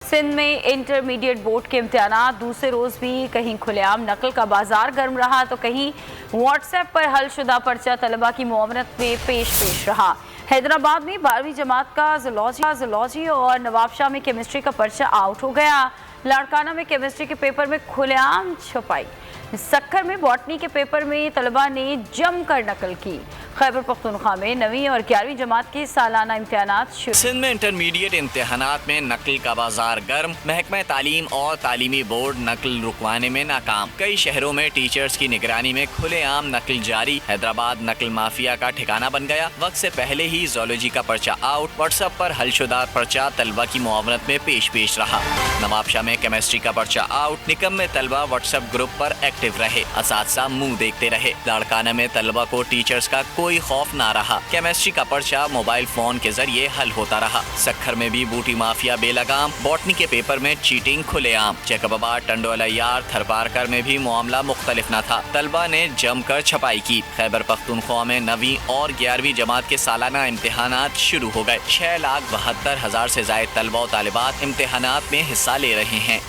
सिंध में intermediate board के इम्तिहानात दूसरे रोज़ भी कहीं खुलेआम नकल का बाजार गर्म रहा तो कहीं व्हाट्सएप पर हल शुदा पर्चा तलबा की मुआवनत में पेश रहा। हैदराबाद में 12वीं जमात का ज़ूलॉजी और नवाबशाह में केमिस्ट्री का पर्चा आउट हो गया। लाड़काना में केमिस्ट्री के पेपर में खुलेआम छपाई। सक्खर में बॉटनी के पेपर में तलबा ने जमकर नकल की। खैबर पख्तूनख्वा में 9वीं और 11वीं जमात के सालाना इम्तिहानात शुरू। सिंध में इंटरमीडिएट इम्तिहानात में नकल का बाजार गर्म। महकमा तालीम और तालीमी बोर्ड नकल रुकवाने में नाकाम। कई शहरों में टीचर्स की निगरानी में खुलेआम नकल जारी। हैदराबाद नकल माफिया का ठिकाना बन गया। वक्त से पहले ही ज़ूलॉजी का पर्चा आउट। व्हाट्सएप पर हलशुदा पर्चा तलबा की मुआवनत में पेश रहा। नवाबशाह में केमिस्ट्री का पर्चा आउट। निकम में तलबा व्हाट्सएप ग्रुप पर एक्टिव रहे। असातिज़ा मुंह देखते रहे। लाड़काना में तलबा को टीचर्स का कोई खौफ ना रहा। केमिस्ट्री का पर्चा मोबाइल फोन के जरिए हल होता रहा। सक्खर में भी बूटी माफिया बेलगाम। बॉटनी के पेपर में चीटिंग खुलेआम। जैकबाबाद टंडोलायार थरपारकर में भी मामला मुख्तलिफ न था। तलबा ने जमकर छपाई की। खैबर पख्तूनख्वा में 9वीं और 11वीं जमात के सालाना इम्तिहानात शुरू हो गए। 6,72,000 से ज्यादा तलबा और तालिबात इम्तिहानात में हिस्सा ले रहे हैं।